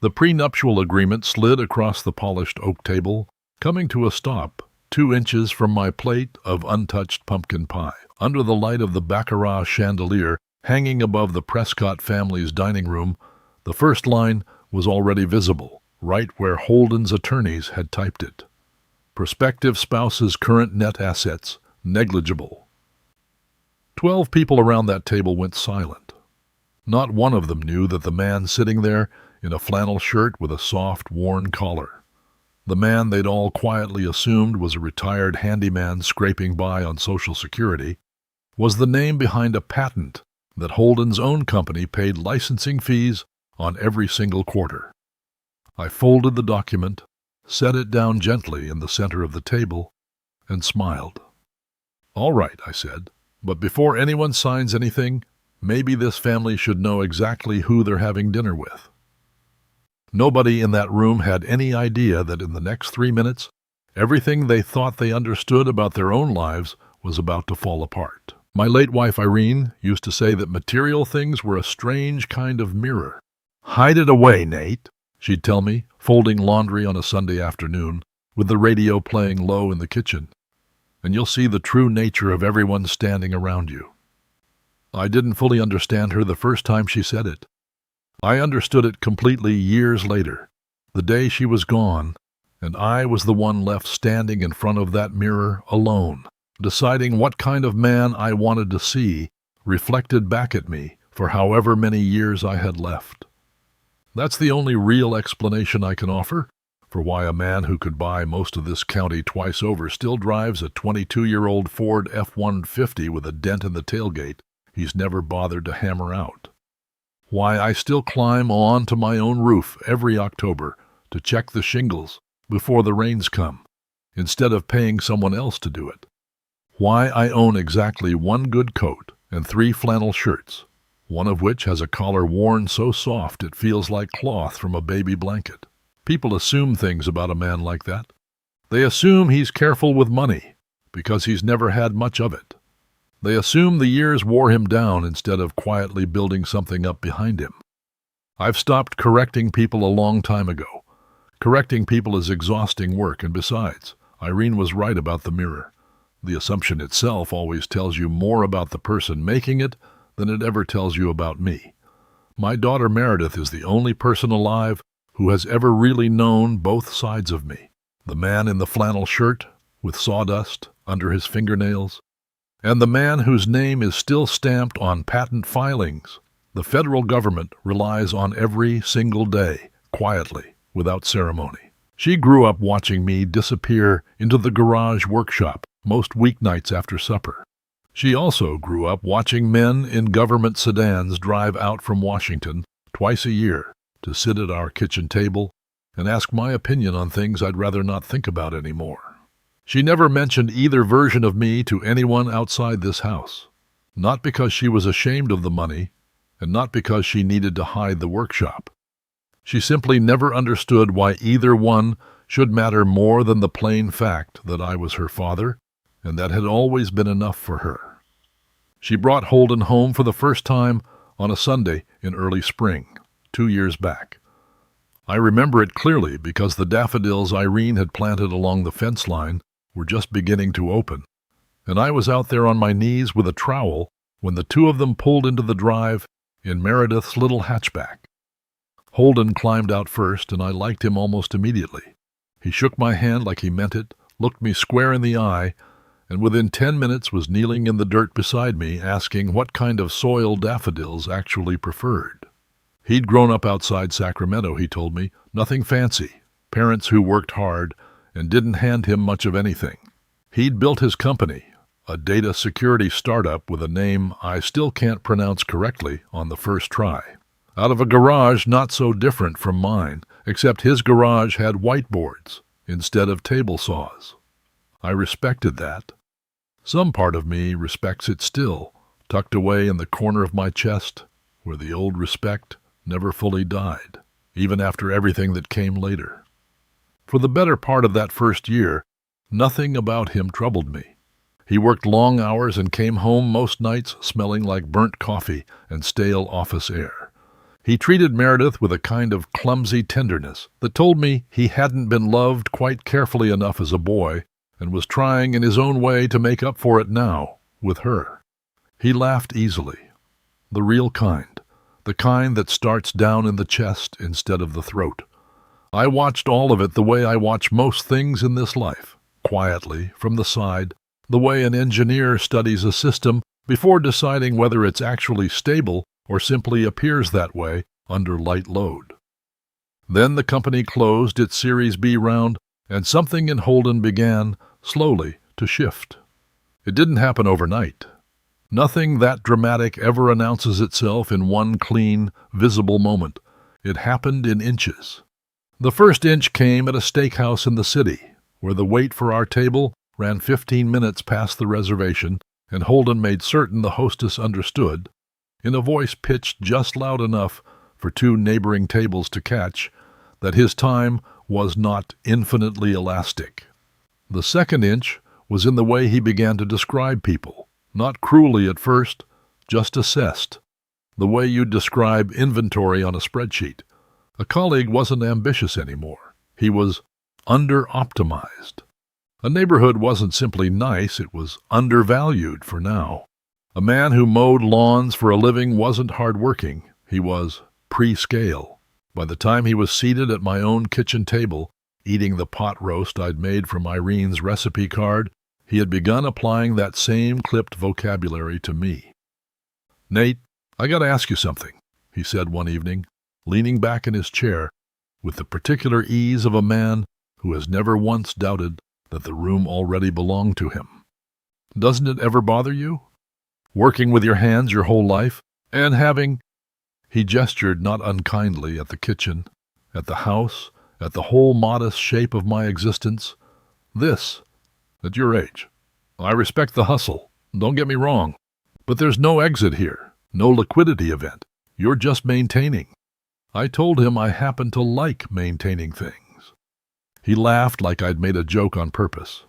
The prenuptial agreement slid across the polished oak table, coming to a stop 2 inches from my plate of untouched pumpkin pie. Under the light of the baccarat chandelier hanging above the Prescott family's dining room, the first line was already visible, right where Holden's attorneys had typed it. Prospective spouse's current net assets, negligible. 12 people around that table went silent. Not one of them knew that the man sitting there in a flannel shirt with a soft, worn collar, the man they'd all quietly assumed was a retired handyman scraping by on Social Security, was the name behind a patent that Holden's own company paid licensing fees on every single quarter. I folded the document, set it down gently in the center of the table, and smiled. "All right," I said, "but before anyone signs anything, maybe this family should know exactly who they're having dinner with." Nobody in that room had any idea that in the next 3 minutes, everything they thought they understood about their own lives was about to fall apart. My late wife, Irene, used to say that material things were a strange kind of mirror. "Hide it away, Nate," she'd tell me, folding laundry on a Sunday afternoon, with the radio playing low in the kitchen, "and you'll see the true nature of everyone standing around you." I didn't fully understand her the first time she said it. I understood it completely years later, the day she was gone, and I was the one left standing in front of that mirror alone, deciding what kind of man I wanted to see reflected back at me for however many years I had left. That's the only real explanation I can offer for why a man who could buy most of this county twice over still drives a 22-year-old Ford F-150 with a dent in the tailgate he's never bothered to hammer out. Why I still climb onto my own roof every October to check the shingles before the rains come, instead of paying someone else to do it. Why I own exactly 1 good coat and 3 flannel shirts, one of which has a collar worn so soft it feels like cloth from a baby blanket. People assume things about a man like that. They assume he's careful with money because he's never had much of it. They assume the years wore him down instead of quietly building something up behind him. I've stopped correcting people a long time ago. Correcting people is exhausting work, and besides, Irene was right about the mirror. The assumption itself always tells you more about the person making it than it ever tells you about me. My daughter Meredith is the only person alive who has ever really known both sides of me. The man in the flannel shirt with sawdust under his fingernails, and the man whose name is still stamped on patent filings the federal government relies on every single day, quietly, without ceremony. She grew up watching me disappear into the garage workshop most weeknights after supper. She also grew up watching men in government sedans drive out from Washington twice a year to sit at our kitchen table and ask my opinion on things I'd rather not think about anymore. She never mentioned either version of me to anyone outside this house, not because she was ashamed of the money and not because she needed to hide the workshop. She simply never understood why either one should matter more than the plain fact that I was her father, and that had always been enough for her. She brought Holden home for the first time on a Sunday in early spring, 2 years back. I remember it clearly because the daffodils Irene had planted along the fence line were just beginning to open, and I was out there on my knees with a trowel when the 2 of them pulled into the drive in Meredith's little hatchback. Holden climbed out first, and I liked him almost immediately. He shook my hand like he meant it, looked me square in the eye, and within 10 minutes was kneeling in the dirt beside me asking what kind of soil daffodils actually preferred. He'd grown up outside Sacramento, he told me, nothing fancy, parents who worked hard and didn't hand him much of anything. He'd built his company, a data security startup with a name I still can't pronounce correctly on the first try, out of a garage not so different from mine, except his garage had whiteboards instead of table saws. I respected that. Some part of me respects it still, tucked away in the corner of my chest, where the old respect never fully died, even after everything that came later. For the better part of that first year, nothing about him troubled me. He worked long hours and came home most nights smelling like burnt coffee and stale office air. He treated Meredith with a kind of clumsy tenderness that told me he hadn't been loved quite carefully enough as a boy and was trying in his own way to make up for it now, with her. He laughed easily. The real kind. The kind that starts down in the chest instead of the throat. I watched all of it the way I watch most things in this life, quietly, from the side, the way an engineer studies a system before deciding whether it's actually stable or simply appears that way under light load. Then the company closed its Series B round, and something in Holden began, slowly, to shift. It didn't happen overnight. Nothing that dramatic ever announces itself in one clean, visible moment. It happened in inches. The first inch came at a steakhouse in the city, where the wait for our table ran 15 minutes past the reservation, and Holden made certain the hostess understood, in a voice pitched just loud enough for two neighboring tables to catch, that his time was not infinitely elastic. The second inch was in the way he began to describe people, not cruelly at first, just assessed, the way you'd describe inventory on a spreadsheet. A colleague wasn't ambitious anymore. He was under-optimized. A neighborhood wasn't simply nice, it was undervalued for now. A man who mowed lawns for a living wasn't hard-working. He was pre-scale. By the time he was seated at my own kitchen table, eating the pot roast I'd made from Irene's recipe card, he had begun applying that same clipped vocabulary to me. "Nate, I gotta ask you something," he said one evening, leaning back in his chair with the particular ease of a man who has never once doubted that the room already belonged to him. "Doesn't it ever bother you? Working with your hands your whole life, and having—" He gestured not unkindly at the kitchen, at the house, at the whole modest shape of my existence. "This, at your age. I respect the hustle, don't get me wrong, but there's no exit here, no liquidity event. You're just maintaining." I told him I happened to like maintaining things. He laughed like I'd made a joke on purpose.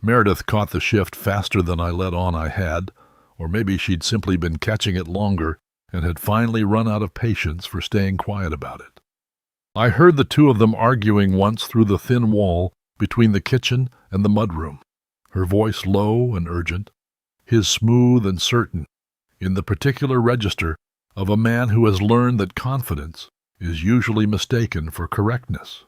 Meredith caught the shift faster than I let on I had, or maybe she'd simply been catching it longer and had finally run out of patience for staying quiet about it. I heard the two of them arguing once through the thin wall between the kitchen and the mudroom, her voice low and urgent, his smooth and certain, in the particular register of a man who has learned that confidence is usually mistaken for correctness.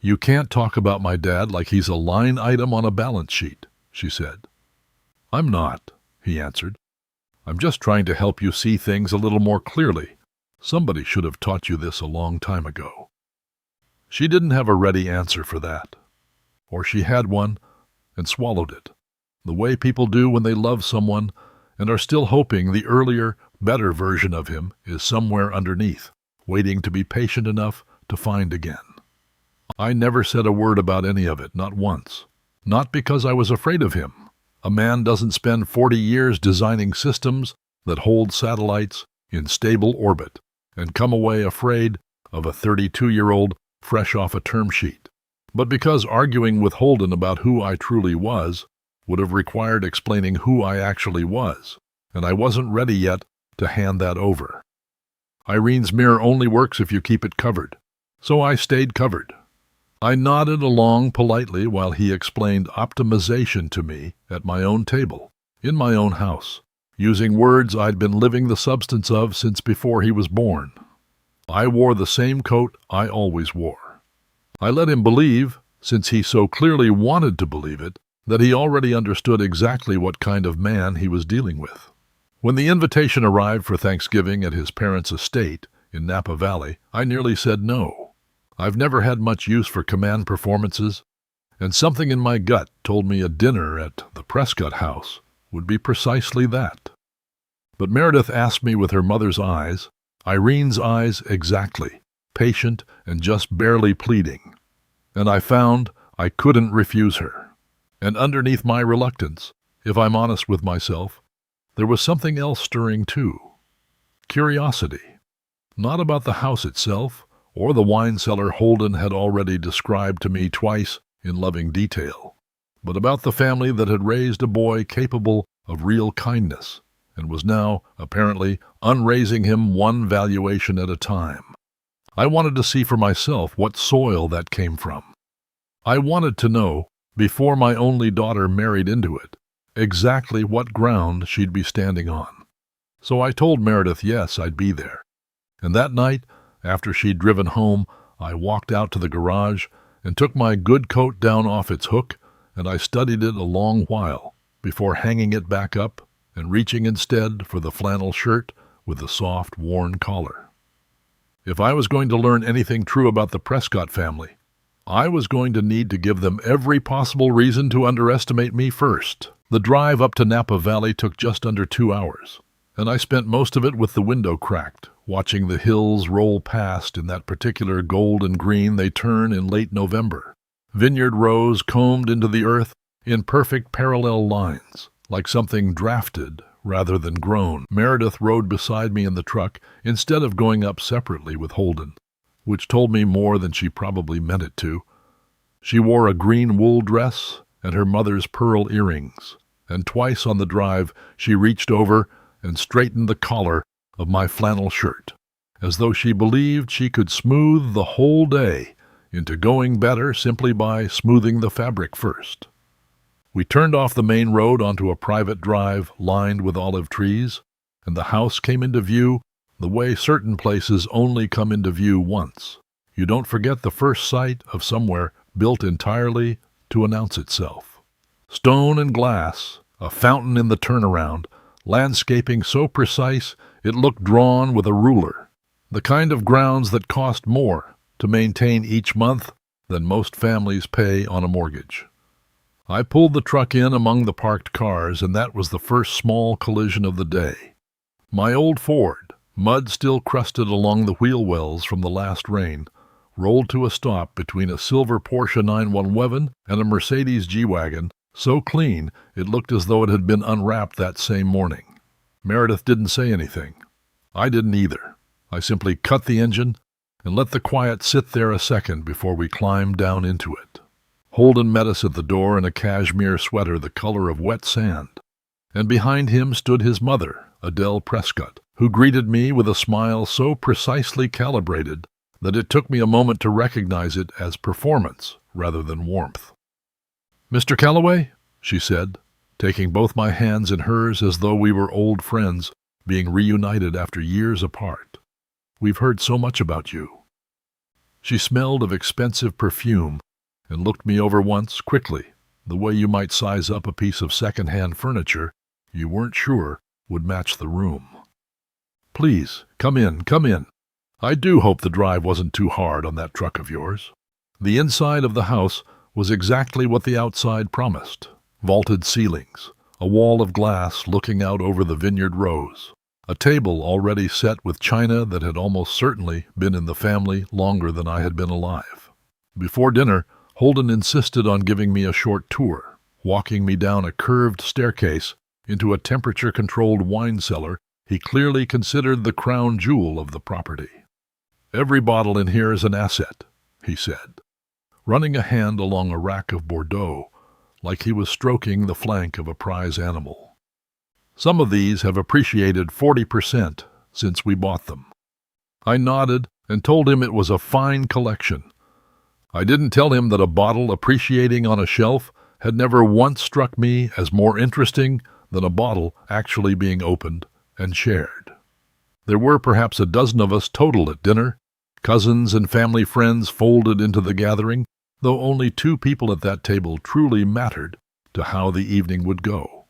"You can't talk about my dad like he's a line item on a balance sheet," she said. "I'm not," he answered. "I'm just trying to help you see things a little more clearly. Somebody should have taught you this a long time ago." She didn't have a ready answer for that. Or she had one and swallowed it, the way people do when they love someone and are still hoping the earlier, better version of him is somewhere underneath, waiting to be patient enough to find again. I never said a word about any of it, not once. Not because I was afraid of him. A man doesn't spend 40 years designing systems that hold satellites in stable orbit and come away afraid of a 32-year-old fresh off a term sheet, but because arguing with Holden about who I truly was would have required explaining who I actually was, and I wasn't ready yet to hand that over. Irene's mirror only works if you keep it covered, so I stayed covered. I nodded along politely while he explained optimization to me at my own table, in my own house, using words I'd been living the substance of since before he was born. I wore the same coat I always wore. I let him believe, since he so clearly wanted to believe it, that he already understood exactly what kind of man he was dealing with. When the invitation arrived for Thanksgiving at his parents' estate in Napa Valley, I nearly said no. I've never had much use for command performances, and something in my gut told me a dinner at the Prescott house would be precisely that. But Meredith asked me with her mother's eyes, Irene's eyes exactly, patient and just barely pleading, and I found I couldn't refuse her. And underneath my reluctance, if I'm honest with myself, there was something else stirring too. Curiosity. Not about the house itself, or the wine cellar Holden had already described to me twice in loving detail, but about the family that had raised a boy capable of real kindness and was now, apparently, unraising him one valuation at a time. I wanted to see for myself what soil that came from. I wanted to know, before my only daughter married into it, exactly what ground she'd be standing on. So I told Meredith yes, I'd be there. And that night, after she'd driven home, I walked out to the garage and took my good coat down off its hook, and I studied it a long while before hanging it back up and reaching instead for the flannel shirt with the soft, worn collar. If I was going to learn anything true about the Prescott family, I was going to need to give them every possible reason to underestimate me first. The drive up to Napa Valley took just under 2 hours, and I spent most of it with the window cracked, watching the hills roll past in that particular gold and green they turn in late November. Vineyard rows combed into the earth in perfect parallel lines, like something drafted rather than grown. Meredith rode beside me in the truck instead of going up separately with Holden, which told me more than she probably meant it to. She wore a green wool dress and her mother's pearl earrings, and twice on the drive she reached over and straightened the collar of my flannel shirt, as though she believed she could smooth the whole day into going better simply by smoothing the fabric first. We turned off the main road onto a private drive lined with olive trees, and the house came into view the way certain places only come into view once. You don't forget the first sight of somewhere built entirely to announce itself. Stone and glass, a fountain in the turnaround, landscaping so precise it looked drawn with a ruler, the kind of grounds that cost more to maintain each month than most families pay on a mortgage. I pulled the truck in among the parked cars, and that was the first small collision of the day. My old Ford, mud still crusted along the wheel wells from the last rain, rolled to a stop between a silver Porsche 911 and a Mercedes G-Wagon, so clean it looked as though it had been unwrapped that same morning. Meredith didn't say anything. I didn't either. I simply cut the engine and let the quiet sit there a second before we climbed down into it. Holden met us at the door in a cashmere sweater the color of wet sand, and behind him stood his mother, Adele Prescott, who greeted me with a smile so precisely calibrated that it took me a moment to recognize it as performance rather than warmth. "Mr. Calloway," she said, taking both my hands in hers as though we were old friends being reunited after years apart. "We've heard so much about you." She smelled of expensive perfume and looked me over once, quickly, the way you might size up a piece of second-hand furniture you weren't sure would match the room. "Please, come in, come in. I do hope the drive wasn't too hard on that truck of yours." The inside of the house was exactly what the outside promised. Vaulted ceilings, a wall of glass looking out over the vineyard rows, a table already set with china that had almost certainly been in the family longer than I had been alive. Before dinner, Holden insisted on giving me a short tour, walking me down a curved staircase into a temperature-controlled wine cellar he clearly considered the crown jewel of the property. "Every bottle in here is an asset," he said, running a hand along a rack of Bordeaux, like he was stroking the flank of a prize animal. "Some of these have appreciated 40% since we bought them." I nodded and told him it was a fine collection. I didn't tell him that a bottle appreciating on a shelf had never once struck me as more interesting than a bottle actually being opened and shared. There were perhaps a dozen of us total at dinner, cousins and family friends folded into the gathering, though only 2 people at that table truly mattered to how the evening would go.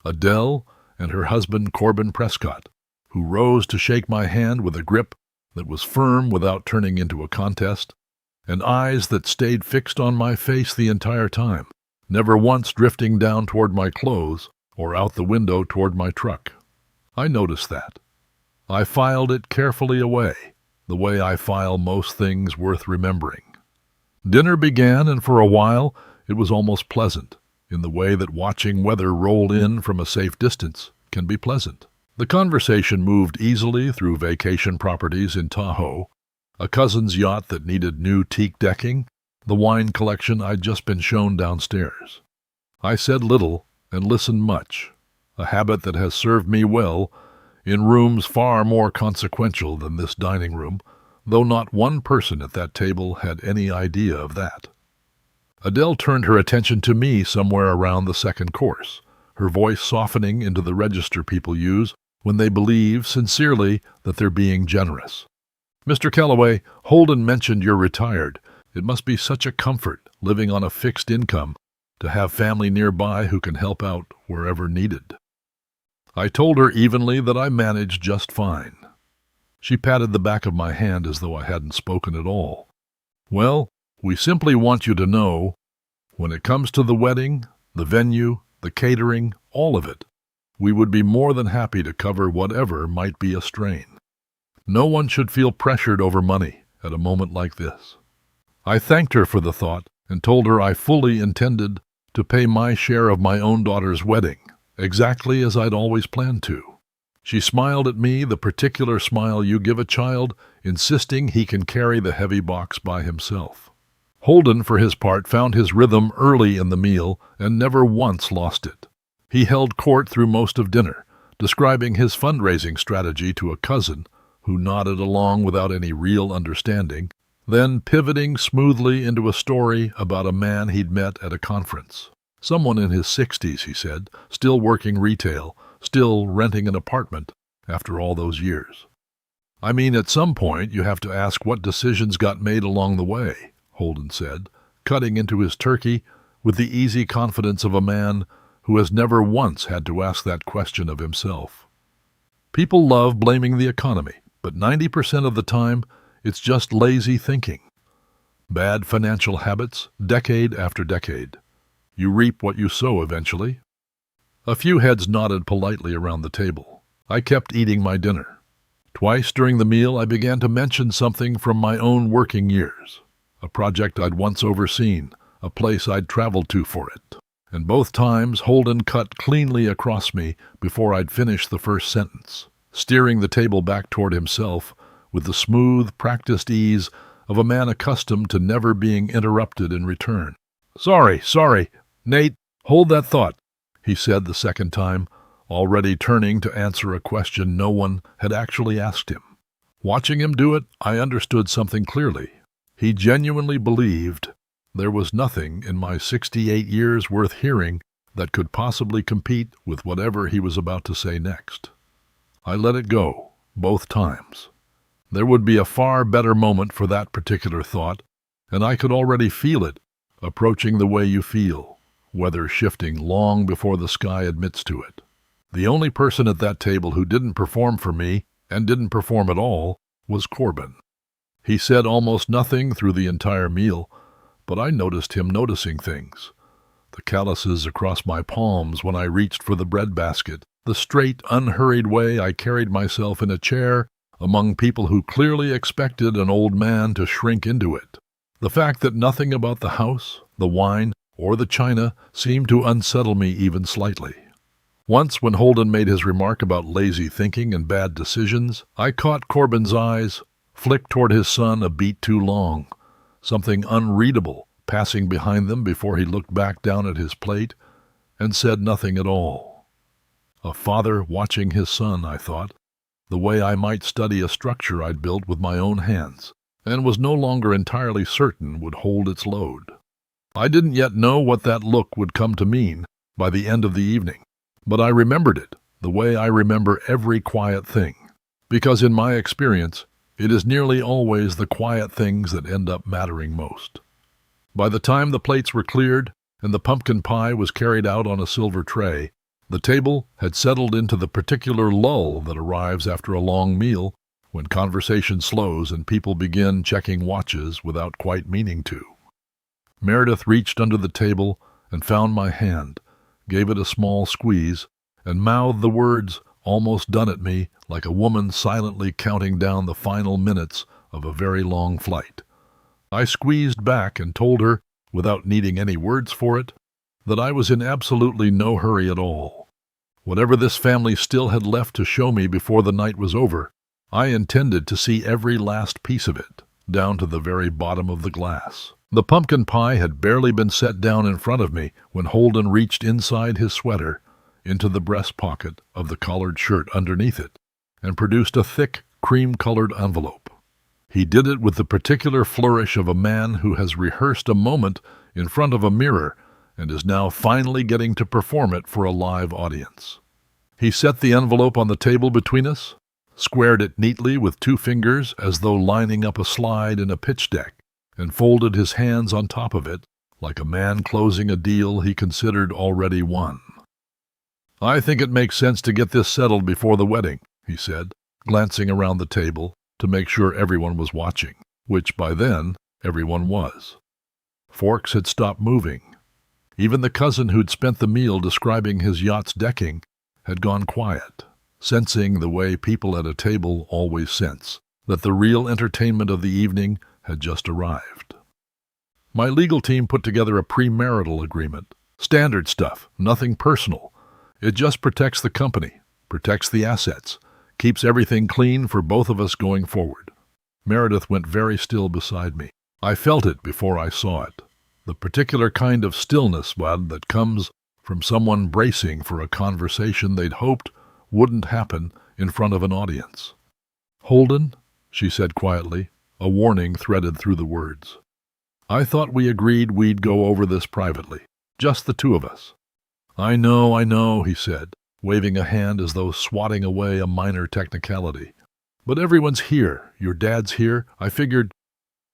Adele and her husband Corbin Prescott, who rose to shake my hand with a grip that was firm without turning into a contest, and eyes that stayed fixed on my face the entire time, never once drifting down toward my clothes or out the window toward my truck. I noticed that. I filed it carefully away, the way I file most things worth remembering. Dinner began, and for a while it was almost pleasant, in the way that watching weather roll in from a safe distance can be pleasant. The conversation moved easily through vacation properties in Tahoe, a cousin's yacht that needed new teak decking, the wine collection I'd just been shown downstairs. I said little and listened much. a habit that has served me well in rooms far more consequential than this dining room, though not one person at that table had any idea of that. Adele turned her attention to me somewhere around the second course, her voice softening into the register people use when they believe sincerely that they're being generous. "Mr. Calloway, Holden mentioned you're retired. It must be such a comfort, living on a fixed income, to have family nearby who can help out wherever needed." I told her evenly that I managed just fine. She patted the back of my hand as though I hadn't spoken at all. "Well, we simply want you to know, when it comes to the wedding, the venue, the catering, all of it, we would be more than happy to cover whatever might be a strain. No one should feel pressured over money at a moment like this." I thanked her for the thought and told her I fully intended to pay my share of my own daughter's wedding, exactly as I'd always planned to. She smiled at me, the particular smile you give a child, insisting he can carry the heavy box by himself. Holden, for his part, found his rhythm early in the meal and never once lost it. He held court through most of dinner, describing his fundraising strategy to a cousin who nodded along without any real understanding, then pivoting smoothly into a story about a man he'd met at a conference. Someone in his 60s, he said, still working retail, still renting an apartment after all those years. "I mean, at some point you have to ask what decisions got made along the way," Holden said, cutting into his turkey with the easy confidence of a man who has never once had to ask that question of himself. "People love blaming the economy, but 90% of the time it's just lazy thinking. Bad financial habits, decade after decade. You reap what you sow eventually." A few heads nodded politely around the table. I kept eating my dinner. Twice during the meal I began to mention something from my own working years, a project I'd once overseen, a place I'd traveled to for it. And both times Holden cut cleanly across me before I'd finished the first sentence, steering the table back toward himself with the smooth, practiced ease of a man accustomed to never being interrupted in return. Sorry, Nate, hold that thought," he said the second time, already turning to answer a question no one had actually asked him. Watching him do it, I understood something clearly. He genuinely believed there was nothing in my 68 years worth hearing that could possibly compete with whatever he was about to say next. I let it go, both times. There would be a far better moment for that particular thought, and I could already feel it, approaching the way you feel, weather shifting long before the sky admits to it. The only person at that table who didn't perform for me, and didn't perform at all, was Corbin. He said almost nothing through the entire meal, but I noticed him noticing things. The calluses across my palms when I reached for the breadbasket, the straight, unhurried way I carried myself in a chair among people who clearly expected an old man to shrink into it. The fact that nothing about the house, the wine, or the china seemed to unsettle me even slightly. Once, when Holden made his remark about lazy thinking and bad decisions, I caught Corbin's eyes flick toward his son a beat too long, something unreadable passing behind them before he looked back down at his plate and said nothing at all. A father watching his son, I thought, the way I might study a structure I'd built with my own hands, and was no longer entirely certain would hold its load. I didn't yet know what that look would come to mean by the end of the evening, but I remembered it the way I remember every quiet thing, because in my experience, it is nearly always the quiet things that end up mattering most. By the time the plates were cleared and the pumpkin pie was carried out on a silver tray, the table had settled into the particular lull that arrives after a long meal when conversation slows and people begin checking watches without quite meaning to. Meredith reached under the table and found my hand, gave it a small squeeze, and mouthed the words almost done at me like a woman silently counting down the final minutes of a very long flight. I squeezed back and told her, without needing any words for it, that I was in absolutely no hurry at all. Whatever this family still had left to show me before the night was over, I intended to see every last piece of it, down to the very bottom of the glass. The pumpkin pie had barely been set down in front of me when Holden reached inside his sweater into the breast pocket of the collared shirt underneath it and produced a thick, cream-colored envelope. He did it with the particular flourish of a man who has rehearsed a moment in front of a mirror and is now finally getting to perform it for a live audience. He set the envelope on the table between us, squared it neatly with 2 fingers as though lining up a slide in a pitch deck, and folded his hands on top of it like a man closing a deal he considered already won. "I think it makes sense to get this settled before the wedding," he said, glancing around the table to make sure everyone was watching, which by then everyone was. Forks had stopped moving. Even the cousin who'd spent the meal describing his yacht's decking had gone quiet, sensing the way people at a table always sense, that the real entertainment of the evening had just arrived. My legal team put together a premarital agreement. Standard stuff, nothing personal. It just protects the company, protects the assets, keeps everything clean for both of us going forward. Meredith went very still beside me. I felt it before I saw it. The particular kind of stillness, that comes from someone bracing for a conversation they'd hoped wouldn't happen in front of an audience. "Holden," she said quietly, a warning threaded through the words. "I thought we agreed we'd go over this privately, just the 2 of us." I know, he said, waving a hand as though swatting away a minor technicality. "But everyone's here. Your dad's here. I figured,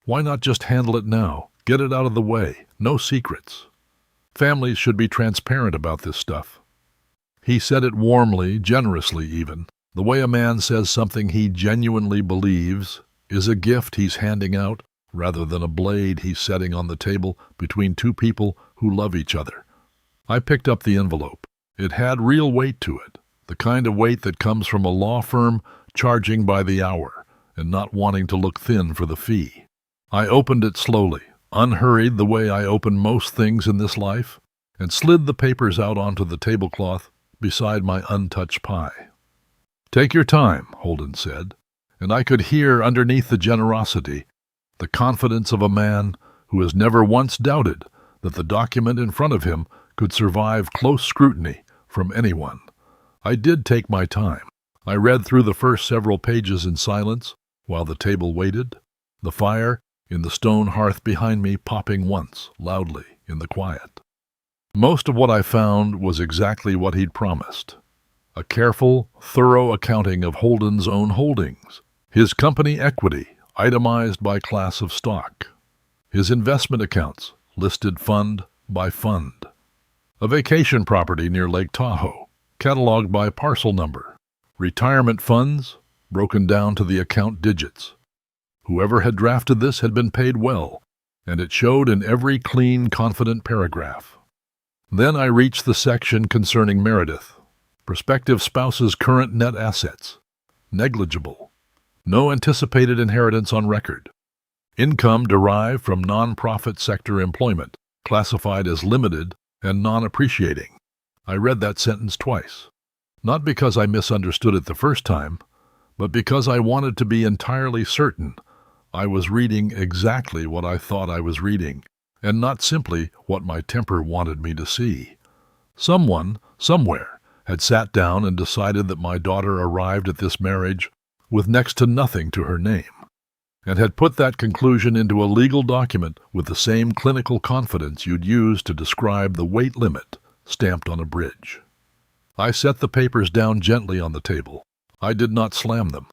why not just handle it now? Get it out of the way. No secrets. Families should be transparent about this stuff." He said it warmly, generously even, the way a man says something he genuinely believes is a gift he's handing out rather than a blade he's setting on the table between 2 people who love each other. I picked up the envelope. It had real weight to it, the kind of weight that comes from a law firm charging by the hour and not wanting to look thin for the fee. I opened it slowly, unhurried the way I open most things in this life, and slid the papers out onto the tablecloth beside my untouched pie. "Take your time," Holden said, and I could hear underneath the generosity the confidence of a man who has never once doubted that the document in front of him could survive close scrutiny from anyone. I did take my time. I read through the first several pages in silence while the table waited, the fire in the stone hearth behind me popping once, loudly, in the quiet. Most of what I found was exactly what he'd promised. A careful, thorough accounting of Holden's own holdings, his company equity, itemized by class of stock, his investment accounts, listed fund by fund, a vacation property near Lake Tahoe, cataloged by parcel number, retirement funds, broken down to the account digits. Whoever had drafted this had been paid well, and it showed in every clean, confident paragraph. Then I reached the section concerning Meredith. Prospective spouse's current net assets. Negligible. No anticipated inheritance on record. Income derived from non-profit sector employment, classified as limited and non-appreciating. I read that sentence twice. Not because I misunderstood it the first time, but because I wanted to be entirely certain I was reading exactly what I thought I was reading, and not simply what my temper wanted me to see. Someone, somewhere, had sat down and decided that my daughter arrived at this marriage with next to nothing to her name, and had put that conclusion into a legal document with the same clinical confidence you'd use to describe the weight limit stamped on a bridge. I set the papers down gently on the table. I did not slam them.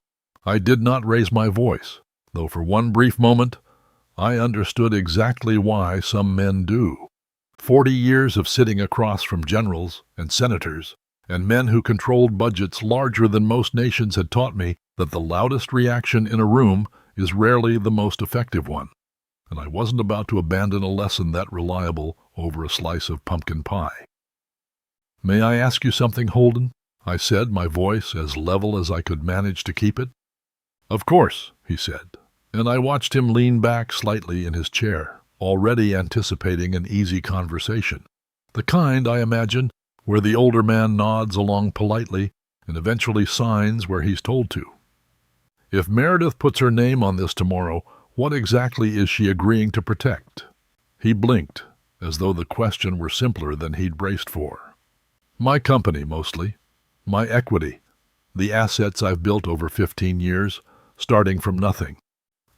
I did not raise my voice, though for one brief moment I understood exactly why some men do. 40 years of sitting across from generals and senators and men who controlled budgets larger than most nations had taught me that the loudest reaction in a room is rarely the most effective one, and I wasn't about to abandon a lesson that reliable over a slice of pumpkin pie. "May I ask you something, Holden?" I said, my voice as level as I could manage to keep it. "Of course," he said, and I watched him lean back slightly in his chair, already anticipating an easy conversation, the kind, I imagine, where the older man nods along politely and eventually signs where he's told to. "If Meredith puts her name on this tomorrow, what exactly is she agreeing to protect?" He blinked, as though the question were simpler than he'd braced for. My company, mostly. My equity. The assets I've built over 15 years, starting from nothing.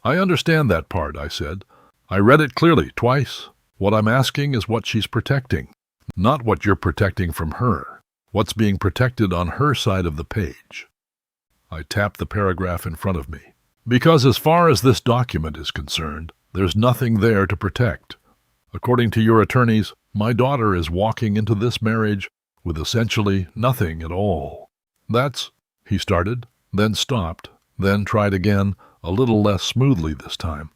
I understand that part, I said. I read it clearly, twice. What I'm asking is what she's protecting, not what you're protecting from her. What's being protected on her side of the page. I tapped the paragraph in front of me. Because as far as this document is concerned, there's nothing there to protect. According to your attorneys, my daughter is walking into this marriage with essentially nothing at all. That's, he started, then stopped, then tried again, a little less smoothly this time.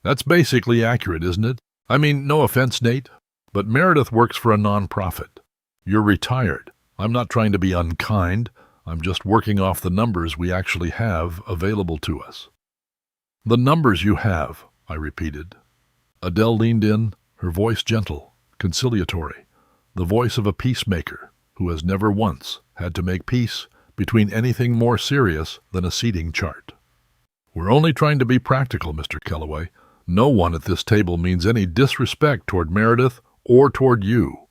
That's basically accurate, isn't it? I mean, no offense, Nate, but Meredith works for a non-profit. You're retired. I'm not trying to be unkind. I'm just working off the numbers we actually have available to us. The numbers you have, I repeated. Adele leaned in, her voice gentle, conciliatory, the voice of a peacemaker who has never once had to make peace between anything more serious than a seating chart. We're only trying to be practical, Mr. Calloway. No one at this table means any disrespect toward Meredith or toward you.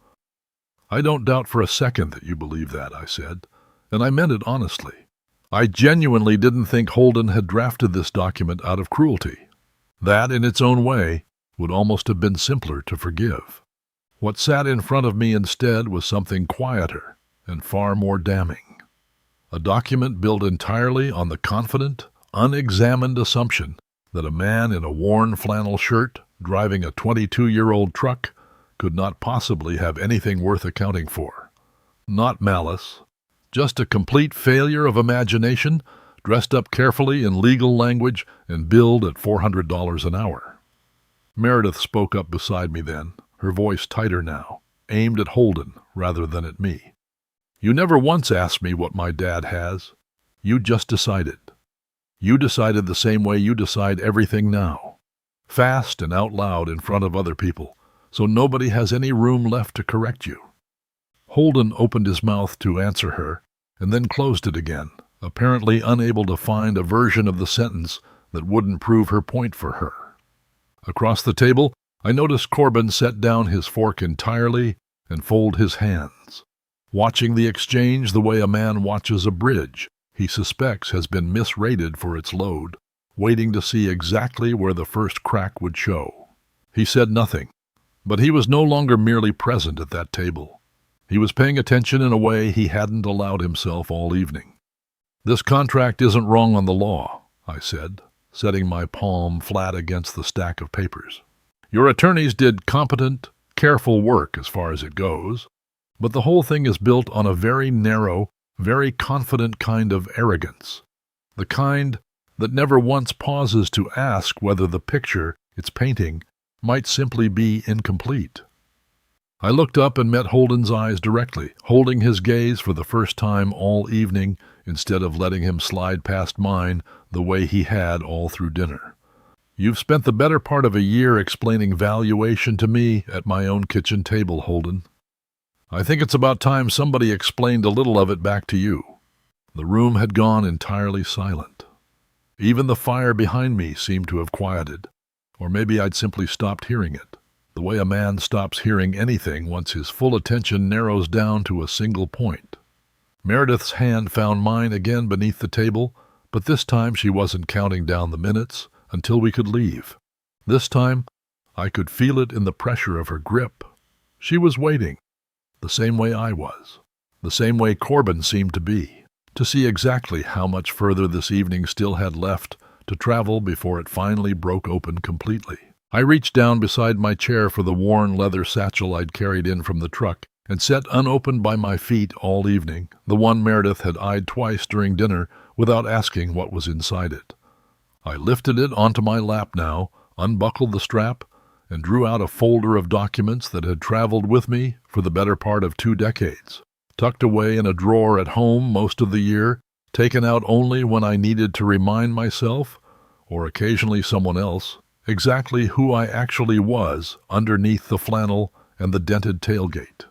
I don't doubt for a second that you believe that, I said, and I meant it honestly. I genuinely didn't think Holden had drafted this document out of cruelty. That, in its own way, would almost have been simpler to forgive. What sat in front of me instead was something quieter and far more damning. A document built entirely on the confident, unexamined assumption that a man in a worn flannel shirt driving a 22-year-old truck could not possibly have anything worth accounting for. Not malice, just a complete failure of imagination, dressed up carefully in legal language and billed at $400 an hour. Meredith spoke up beside me then, her voice tighter now, aimed at Holden rather than at me. You never once asked me what my dad has. You just decided. You decided the same way you decide everything now. Fast and out loud in front of other people, so nobody has any room left to correct you. Holden opened his mouth to answer her, and then closed it again, apparently unable to find a version of the sentence that wouldn't prove her point for her. Across the table, I noticed Corbin set down his fork entirely and fold his hands, watching the exchange the way a man watches a bridge he suspects has been misrated for its load, waiting to see exactly where the first crack would show. He said nothing, but he was no longer merely present at that table. He was paying attention in a way he hadn't allowed himself all evening. This contract isn't wrong on the law, I said, setting my palm flat against the stack of papers. Your attorneys did competent, careful work as far as it goes, but the whole thing is built on a very narrow, very confident kind of arrogance, the kind that never once pauses to ask whether the picture it's painting might simply be incomplete. I looked up and met Holden's eyes directly, holding his gaze for the first time all evening instead of letting him slide past mine the way he had all through dinner. You've spent the better part of a year explaining valuation to me at my own kitchen table, Holden. I think it's about time somebody explained a little of it back to you. The room had gone entirely silent. Even the fire behind me seemed to have quieted, or maybe I'd simply stopped hearing it, the way a man stops hearing anything once his full attention narrows down to a single point. Meredith's hand found mine again beneath the table, but this time she wasn't counting down the minutes until we could leave. This time, I could feel it in the pressure of her grip. She was waiting, the same way I was, the same way Corbin seemed to be, to see exactly how much further this evening still had left to travel before it finally broke open completely. I reached down beside my chair for the worn leather satchel I'd carried in from the truck and set unopened by my feet all evening, the one Meredith had eyed twice during dinner without asking what was inside it. I lifted it onto my lap now, unbuckled the strap, and drew out a folder of documents that had traveled with me for the better part of 2 decades, tucked away in a drawer at home most of the year, taken out only when I needed to remind myself, or occasionally someone else, exactly who I actually was underneath the flannel and the dented tailgate.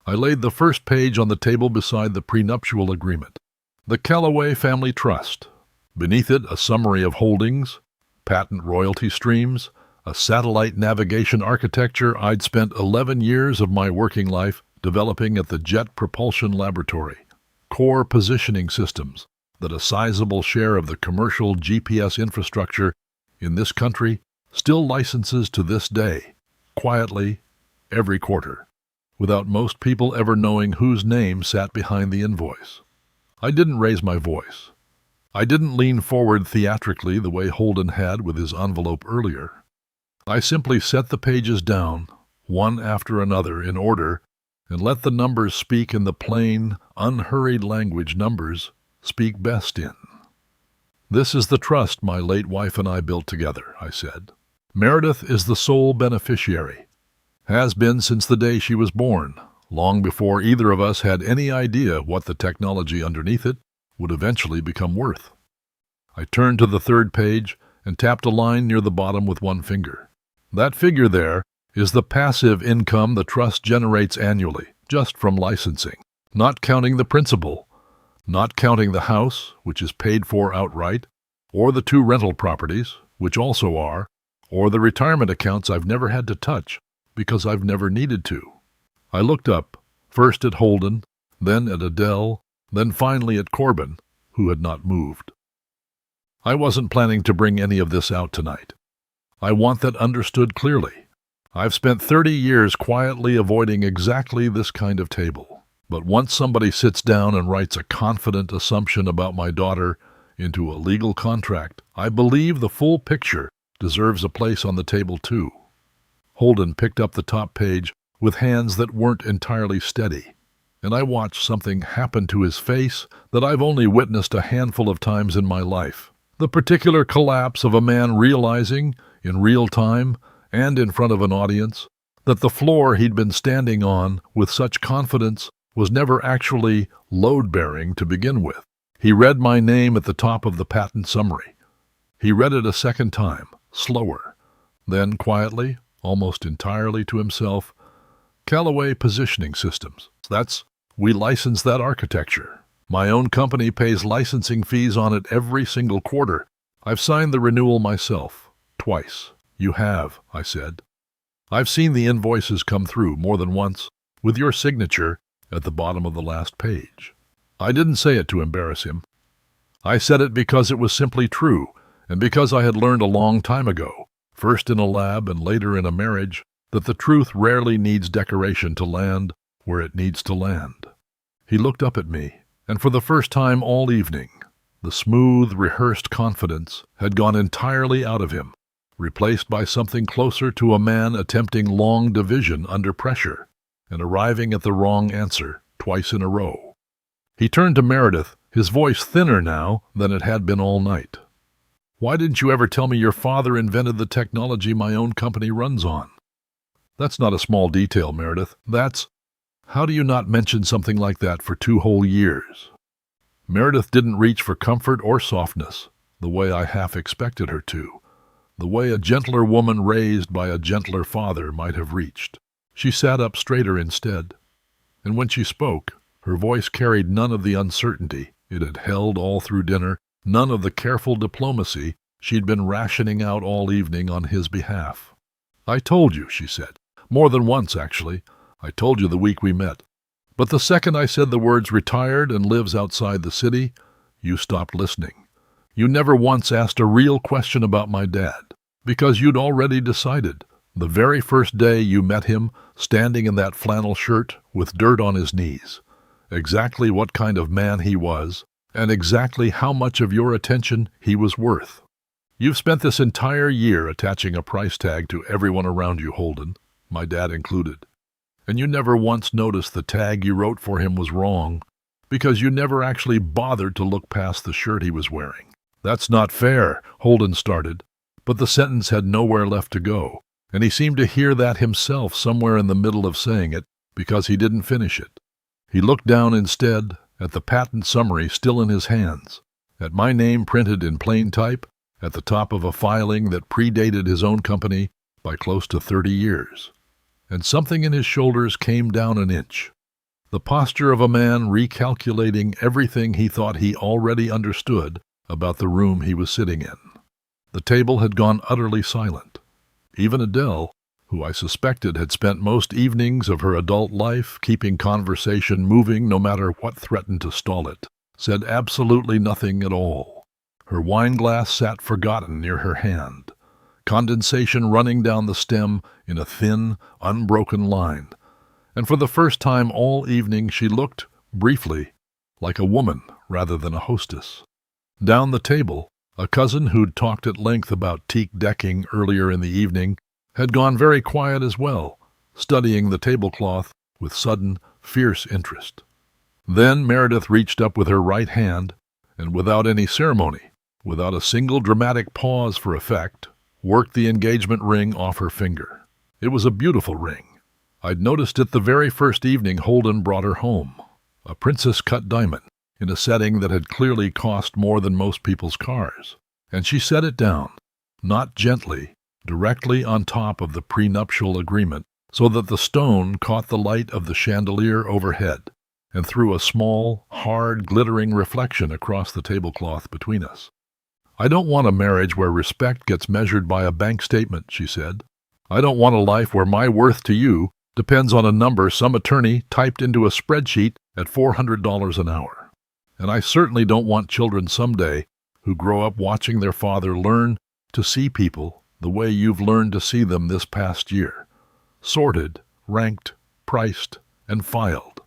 I laid the first page on the table beside the prenuptial agreement, the Calloway Family Trust. Beneath it, a summary of holdings, patent royalty streams, a satellite navigation architecture I'd spent 11 years of my working life developing at the Jet Propulsion Laboratory, core positioning systems that a sizable share of the commercial GPS infrastructure in this country still licenses to this day, quietly, every quarter, without most people ever knowing whose name sat behind the invoice. I didn't raise my voice. I didn't lean forward theatrically the way Holden had with his envelope earlier. I simply set the pages down, one after another, in order, and let the numbers speak in the plain, unhurried language numbers speak best in. "This is the trust my late wife and I built together," I said. "Meredith is the sole beneficiary. Has been since the day she was born, long before either of us had any idea what the technology underneath it would eventually become worth." I turned to the third page and tapped a line near the bottom with one finger. "That figure there is the passive income the trust generates annually, just from licensing, not counting the principal, not counting the house, which is paid for outright, or the 2 rental properties, which also are, or the retirement accounts I've never had to touch because I've never needed to." I looked up, first at Holden, then at Adele, then finally at Corbin, who had not moved. I wasn't planning to bring any of this out tonight. I want that understood clearly. I've spent 30 years quietly avoiding exactly this kind of table. But once somebody sits down and writes a confident assumption about my daughter into a legal contract, I believe the full picture deserves a place on the table too. Holden picked up the top page with hands that weren't entirely steady, and I watched something happen to his face that I've only witnessed a handful of times in my life. The particular collapse of a man realizing, in real time and in front of an audience, that the floor he'd been standing on with such confidence was never actually load-bearing to begin with. He read my name at the top of the patent summary. He read it a second time, slower. Then, quietly, almost entirely to himself, "Calloway Positioning Systems. We license that architecture. My own company pays licensing fees on it every single quarter. I've signed the renewal myself, twice." "You have," I said. "I've seen the invoices come through more than once, with your signature at the bottom of the last page." I didn't say it to embarrass him. I said it because it was simply true, and because I had learned a long time ago, first in a lab and later in a marriage, that the truth rarely needs decoration to land where it needs to land. He looked up at me, and for the first time all evening, the smooth, rehearsed confidence had gone entirely out of him, replaced by something closer to a man attempting long division under pressure and arriving at the wrong answer twice in a row. He turned to Meredith, his voice thinner now than it had been all night. "Why didn't you ever tell me your father invented the technology my own company runs on?" "That's not a small detail, Meredith. How do you not mention something like that for 2 whole years?" Meredith didn't reach for comfort or softness, the way I half expected her to, the way a gentler woman raised by a gentler father might have reached. She sat up straighter instead, and when she spoke, her voice carried none of the uncertainty it had held all through dinner, none of the careful diplomacy she'd been rationing out all evening on his behalf. "I told you," she said. "More than once, actually. I told you the week we met. But the second I said the words 'retired and lives outside the city,' you stopped listening. You never once asked a real question about my dad, because you'd already decided, the very first day you met him, standing in that flannel shirt with dirt on his knees, exactly what kind of man he was, and exactly how much of your attention he was worth. You've spent this entire year attaching a price tag to everyone around you, Holden, my dad included, and you never once noticed the tag you wrote for him was wrong, because you never actually bothered to look past the shirt he was wearing." "That's not fair," Holden started, but the sentence had nowhere left to go, and he seemed to hear that himself somewhere in the middle of saying it, because he didn't finish it. He looked down instead at the patent summary still in his hands, at my name printed in plain type at the top of a filing that predated his own company by close to 30 years. And something in his shoulders came down an inch. The posture of a man recalculating everything he thought he already understood about the room he was sitting in. The table had gone utterly silent. Even Adele, who I suspected had spent most evenings of her adult life keeping conversation moving no matter what threatened to stall it, said absolutely nothing at all. Her wine-glass sat forgotten near her hand, condensation running down the stem in a thin, unbroken line, and for the first time all evening she looked, briefly, like a woman rather than a hostess. Down the table, a cousin who'd talked at length about teak decking earlier in the evening had gone very quiet as well, studying the tablecloth with sudden, fierce interest. Then Meredith reached up with her right hand, and without any ceremony, without a single dramatic pause for effect, worked the engagement ring off her finger. It was a beautiful ring. I'd noticed it the very first evening Holden brought her home, a princess-cut diamond, in a setting that had clearly cost more than most people's cars, and she set it down, not gently, directly on top of the prenuptial agreement, so that the stone caught the light of the chandelier overhead and threw a small, hard, glittering reflection across the tablecloth between us. "I don't want a marriage where respect gets measured by a bank statement," she said. "I don't want a life where my worth to you depends on a number some attorney typed into a spreadsheet at $400 an hour. And I certainly don't want children someday who grow up watching their father learn to see people the way you've learned to see them this past year. Sorted, ranked, priced, and filed."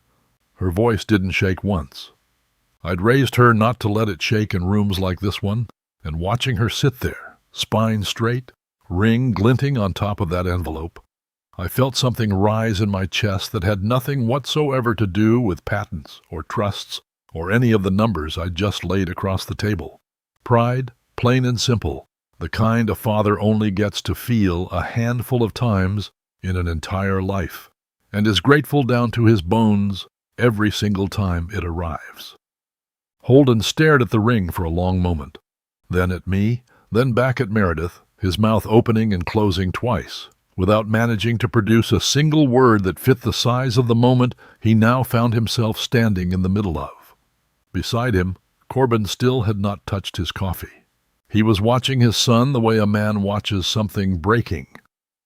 Her voice didn't shake once. I'd raised her not to let it shake in rooms like this one, and watching her sit there, spine straight, ring glinting on top of that envelope, I felt something rise in my chest that had nothing whatsoever to do with patents or trusts or any of the numbers I'd just laid across the table. Pride, plain and simple, the kind a father only gets to feel a handful of times in an entire life, and is grateful down to his bones every single time it arrives. Holden stared at the ring for a long moment, then at me, then back at Meredith, his mouth opening and closing twice, without managing to produce a single word that fit the size of the moment he now found himself standing in the middle of. Beside him, Corbin still had not touched his coffee. He was watching his son the way a man watches something breaking,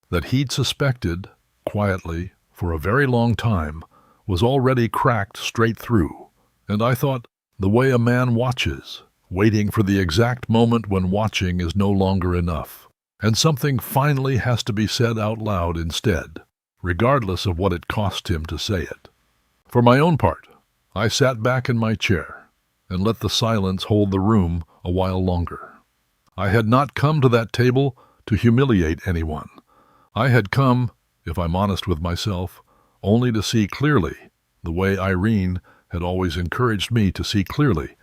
that he'd suspected, quietly, for a very long time, was already cracked straight through, and I thought, the way a man watches, waiting for the exact moment when watching is no longer enough, and something finally has to be said out loud instead, regardless of what it cost him to say it. For my own part, I sat back in my chair and let the silence hold the room a while longer. I had not come to that table to humiliate anyone. I had come, if I'm honest with myself, only to see clearly, the way Irene had always encouraged me to see clearly,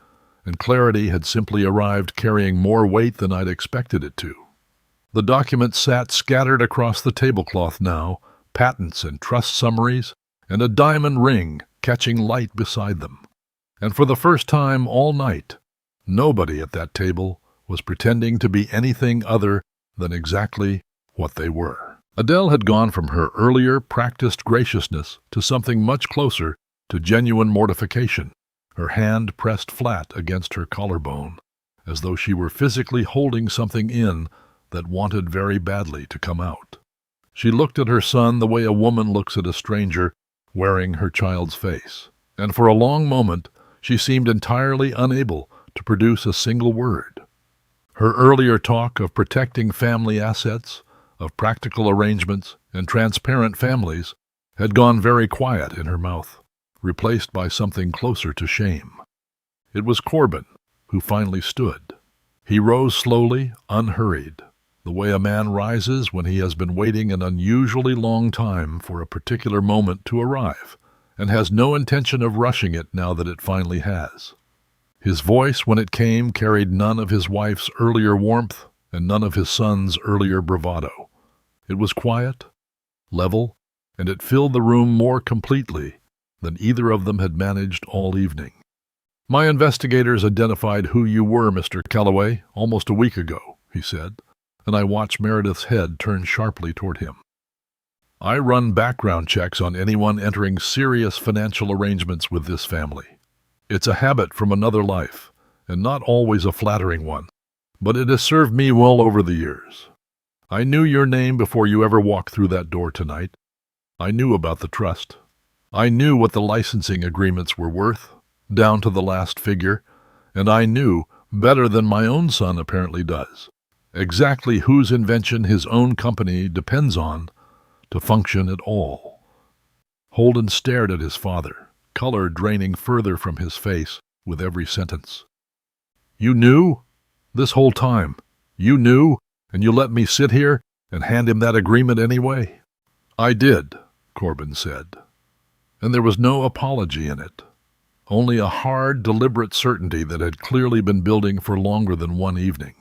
and clarity had simply arrived carrying more weight than I'd expected it to. The documents sat scattered across the tablecloth now, patents and trust summaries, and a diamond ring catching light beside them. And for the first time all night, nobody at that table was pretending to be anything other than exactly what they were. Adele had gone from her earlier practiced graciousness to something much closer to genuine mortification, her hand pressed flat against her collarbone, as though she were physically holding something in that wanted very badly to come out. She looked at her son the way a woman looks at a stranger wearing her child's face, and for a long moment she seemed entirely unable to produce a single word. Her earlier talk of protecting family assets, of practical arrangements and transparent families, had gone very quiet in her mouth, replaced by something closer to shame. It was Corbin who finally stood. He rose slowly, unhurried, the way a man rises when he has been waiting an unusually long time for a particular moment to arrive, and has no intention of rushing it now that it finally has. His voice, when it came, carried none of his wife's earlier warmth and none of his son's earlier bravado. It was quiet, level, and it filled the room more completely than either of them had managed all evening. "My investigators identified who you were, Mr. Calloway, almost a week ago," he said, and I watched Meredith's head turn sharply toward him. "I run background checks on anyone entering serious financial arrangements with this family. It's a habit from another life, and not always a flattering one, but it has served me well over the years. I knew your name before you ever walked through that door tonight. I knew about the trust. I knew what the licensing agreements were worth, down to the last figure, and I knew, better than my own son apparently does, exactly whose invention his own company depends on to function at all. Holden stared at his father, color draining further from his face with every sentence. You knew? This whole time? You knew, and you let me sit here and hand him that agreement anyway? I did, Corbin said. And there was no apology in it. Only a hard, deliberate certainty that had clearly been building for longer than one evening.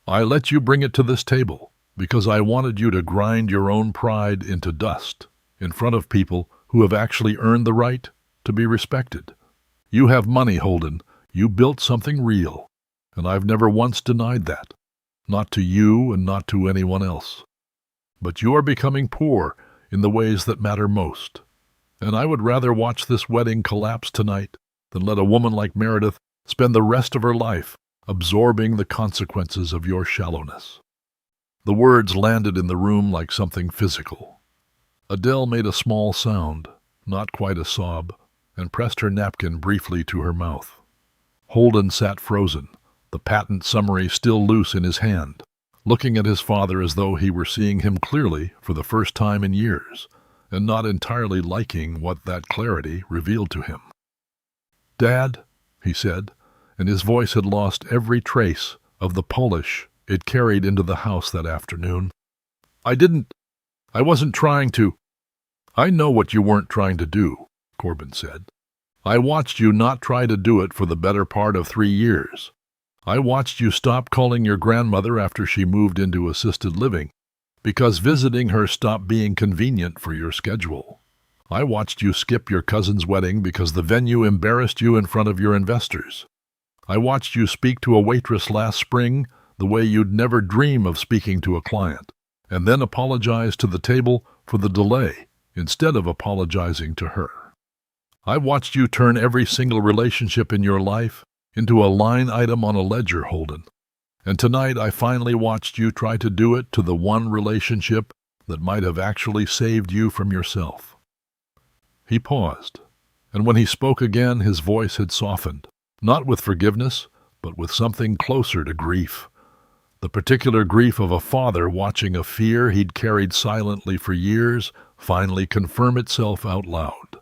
I let you bring it to this table because I wanted you to grind your own pride into dust in front of people who have actually earned the right to be respected. You have money, Holden. You built something real, and I've never once denied that. Not to you and not to anyone else. But you are becoming poor in the ways that matter most. And I would rather watch this wedding collapse tonight than let a woman like Meredith spend the rest of her life absorbing the consequences of your shallowness. The words landed in the room like something physical. Adele made a small sound, not quite a sob, and pressed her napkin briefly to her mouth. Holden sat frozen, the patent summary still loose in his hand, looking at his father as though he were seeing him clearly for the first time in years, and not entirely liking what that clarity revealed to him. "Dad," he said, and his voice had lost every trace of the polish it carried into the house that afternoon. I wasn't trying to." "I know what you weren't trying to do," Corbin said. "I watched you not try to do it for the better part of 3 years. I watched you stop calling your grandmother after she moved into assisted living, because visiting her stopped being convenient for your schedule. I watched you skip your cousin's wedding because the venue embarrassed you in front of your investors. I watched you speak to a waitress last spring the way you'd never dream of speaking to a client, and then apologize to the table for the delay instead of apologizing to her. I watched you turn every single relationship in your life into a line item on a ledger, Holden. And tonight I finally watched you try to do it to the one relationship that might have actually saved you from yourself." He paused, and when he spoke again his voice had softened, not with forgiveness, but with something closer to grief. The particular grief of a father watching a fear he'd carried silently for years finally confirm itself out loud.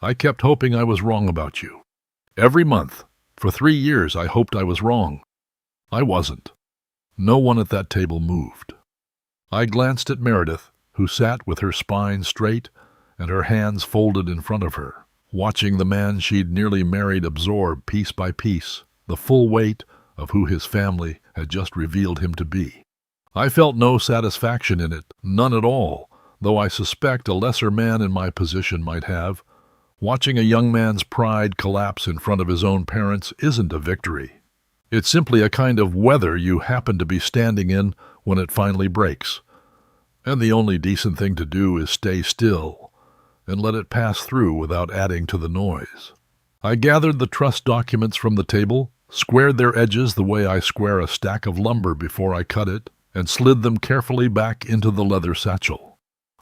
"I kept hoping I was wrong about you. Every month, for 3 years, I hoped I was wrong. I wasn't." No one at that table moved. I glanced at Meredith, who sat with her spine straight and her hands folded in front of her, watching the man she'd nearly married absorb piece by piece the full weight of who his family had just revealed him to be. I felt no satisfaction in it, none at all, though I suspect a lesser man in my position might have. Watching a young man's pride collapse in front of his own parents isn't a victory. It's simply a kind of weather you happen to be standing in when it finally breaks. And the only decent thing to do is stay still and let it pass through without adding to the noise. I gathered the trust documents from the table, squared their edges the way I square a stack of lumber before I cut it, and slid them carefully back into the leather satchel.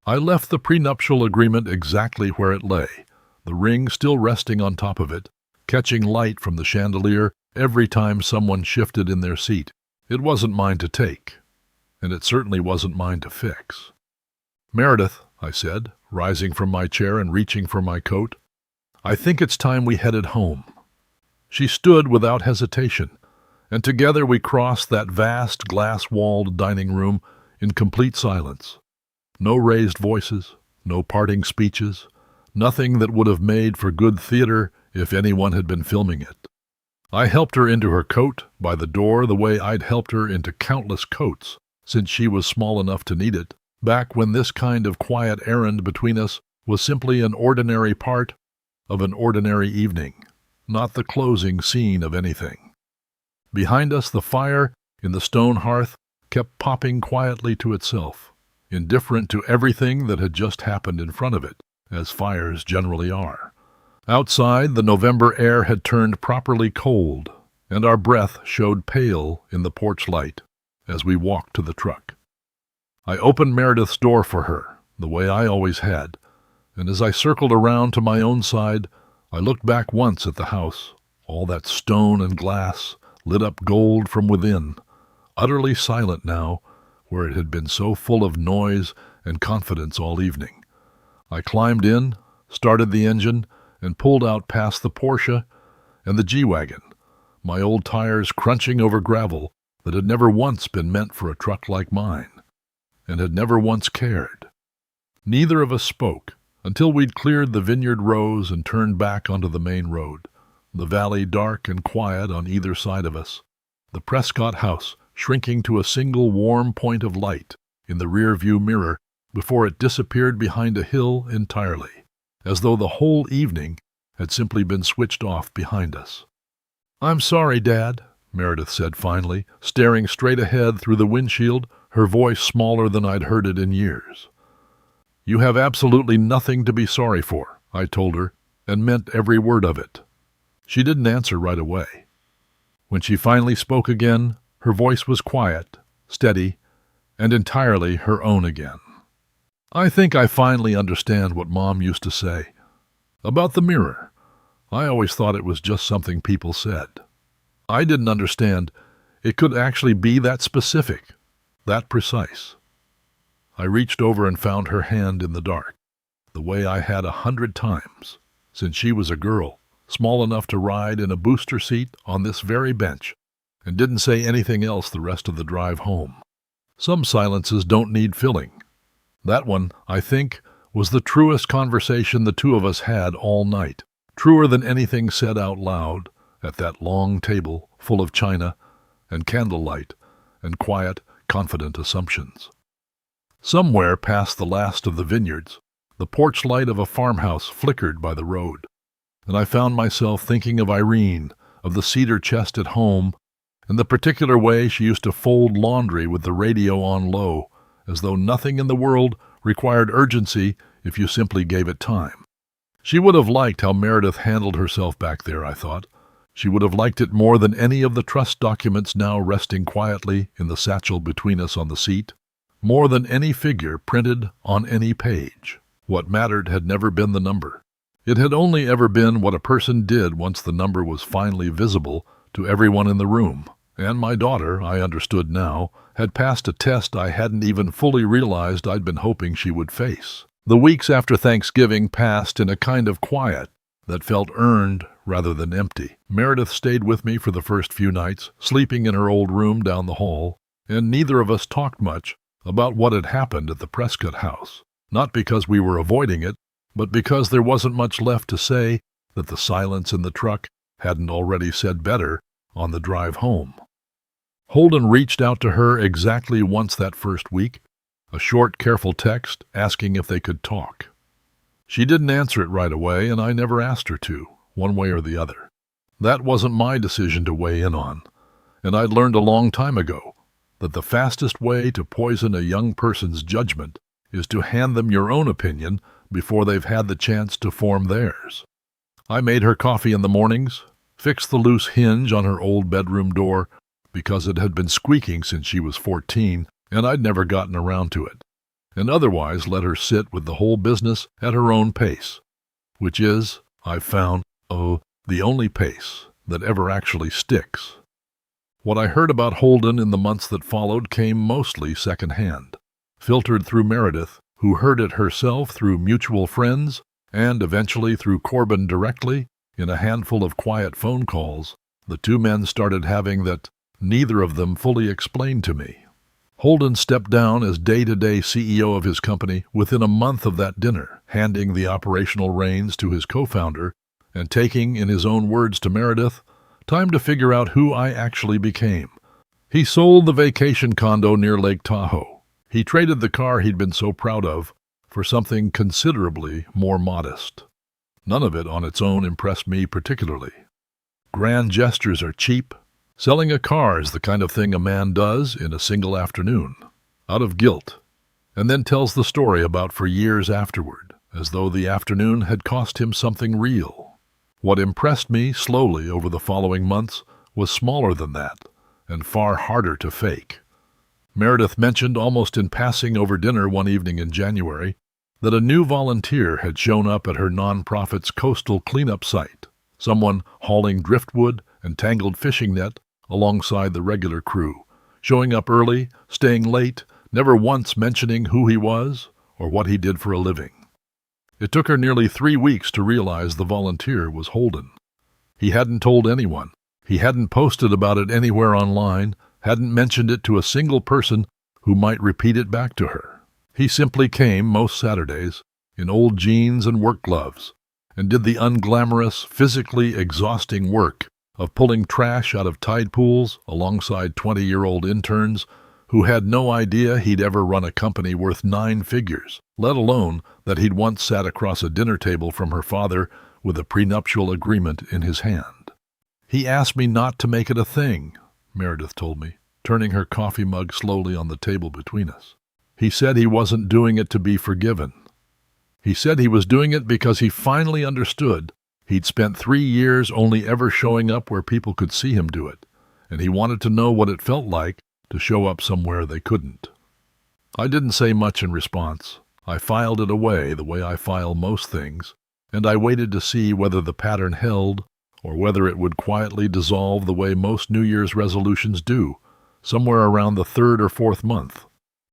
I left the prenuptial agreement exactly where it lay, the ring still resting on top of it, catching light from the chandelier every time someone shifted in their seat. It wasn't mine to take, and it certainly wasn't mine to fix. "Meredith," I said, rising from my chair and reaching for my coat, "I think it's time we headed home." She stood without hesitation, and together we crossed that vast glass-walled dining room in complete silence. No raised voices, no parting speeches, nothing that would have made for good theater if anyone had been filming it. I helped her into her coat by the door the way I'd helped her into countless coats since she was small enough to need it, back when this kind of quiet errand between us was simply an ordinary part of an ordinary evening, not the closing scene of anything. Behind us, the fire in the stone hearth kept popping quietly to itself, indifferent to everything that had just happened in front of it, as fires generally are. Outside, the November air had turned properly cold, and our breath showed pale in the porch light as we walked to the truck. I opened Meredith's door for her, the way I always had, and as I circled around to my own side, I looked back once at the house, all that stone and glass, lit up gold from within, utterly silent now, where it had been so full of noise and confidence all evening. I climbed in, started the engine, and pulled out past the Porsche and the G-Wagon, my old tires crunching over gravel that had never once been meant for a truck like mine, and had never once cared. Neither of us spoke until we'd cleared the vineyard rows and turned back onto the main road, the valley dark and quiet on either side of us, the Prescott house shrinking to a single warm point of light in the rear-view mirror before it disappeared behind a hill entirely, as though the whole evening had simply been switched off behind us. "I'm sorry, Dad," Meredith said finally, staring straight ahead through the windshield, her voice smaller than I'd heard it in years. "You have absolutely nothing to be sorry for," I told her, and meant every word of it. She didn't answer right away. When she finally spoke again, her voice was quiet, steady, and entirely her own again. "I think I finally understand what Mom used to say. About the mirror. I always thought it was just something people said. I didn't understand it could actually be that specific, that precise." I reached over and found her hand in the dark, the way I had 100 times, since she was a girl, small enough to ride in a booster seat on this very bench, and didn't say anything else the rest of the drive home. Some silences don't need filling. That one, I think, was the truest conversation the two of us had all night, truer than anything said out loud at that long table full of china and candlelight and quiet, confident assumptions. Somewhere past the last of the vineyards, the porch light of a farmhouse flickered by the road, and I found myself thinking of Irene, of the cedar chest at home, and the particular way she used to fold laundry with the radio on low, as though nothing in the world required urgency if you simply gave it time. She would have liked how Meredith handled herself back there, I thought. She would have liked it more than any of the trust documents now resting quietly in the satchel between us on the seat, more than any figure printed on any page. What mattered had never been the number. It had only ever been what a person did once the number was finally visible to everyone in the room. And my daughter, I understood now, had passed a test I hadn't even fully realized I'd been hoping she would face. The weeks after Thanksgiving passed in a kind of quiet that felt earned rather than empty. Meredith stayed with me for the first few nights, sleeping in her old room down the hall, and neither of us talked much about what had happened at the Prescott house, not because we were avoiding it, but because there wasn't much left to say that the silence in the truck hadn't already said better on the drive home. Holden reached out to her exactly once that first week, a short, careful text asking if they could talk. She didn't answer it right away, and I never asked her to, one way or the other. That wasn't my decision to weigh in on, and I'd learned a long time ago that the fastest way to poison a young person's judgment is to hand them your own opinion before they've had the chance to form theirs. I made her coffee in the mornings, fixed the loose hinge on her old bedroom door because it had been squeaking since she was 14, and I'd never gotten around to it, and otherwise let her sit with the whole business at her own pace, which is, I've found, the only pace that ever actually sticks. What I heard about Holden in the months that followed came mostly second-hand, filtered through Meredith, who heard it herself through mutual friends, and eventually through Corbin directly, in a handful of quiet phone calls the two men started having that neither of them fully explained to me. Holden stepped down as day-to-day CEO of his company within a month of that dinner, handing the operational reins to his co-founder and taking, in his own words to Meredith, time to figure out who I actually became. He sold the vacation condo near Lake Tahoe. He traded the car he'd been so proud of for something considerably more modest. None of it on its own impressed me particularly. Grand gestures are cheap. Selling a car is the kind of thing a man does in a single afternoon, out of guilt, and then tells the story about for years afterward, as though the afternoon had cost him something real. What impressed me slowly over the following months was smaller than that, and far harder to fake. Meredith mentioned almost in passing over dinner one evening in January that a new volunteer had shown up at her nonprofit's coastal cleanup site, someone hauling driftwood and tangled fishing net alongside the regular crew, showing up early, staying late, never once mentioning who he was or what he did for a living. It took her nearly 3 weeks to realize the volunteer was Holden. He hadn't told anyone. He hadn't posted about it anywhere online, hadn't mentioned it to a single person who might repeat it back to her. He simply came most Saturdays in old jeans and work gloves and did the unglamorous, physically exhausting work of pulling trash out of tide pools alongside 20-year-old interns who had no idea he'd ever run a company worth 9 figures, let alone that he'd once sat across a dinner table from her father with a prenuptial agreement in his hand. "He asked me not to make it a thing," Meredith told me, turning her coffee mug slowly on the table between us. "He said he wasn't doing it to be forgiven. He said he was doing it because he finally understood he'd spent 3 years only ever showing up where people could see him do it, and he wanted to know what it felt like to show up somewhere they couldn't." I didn't say much in response. I filed it away the way I file most things, and I waited to see whether the pattern held or whether it would quietly dissolve the way most New Year's resolutions do, somewhere around the 3rd or 4th month.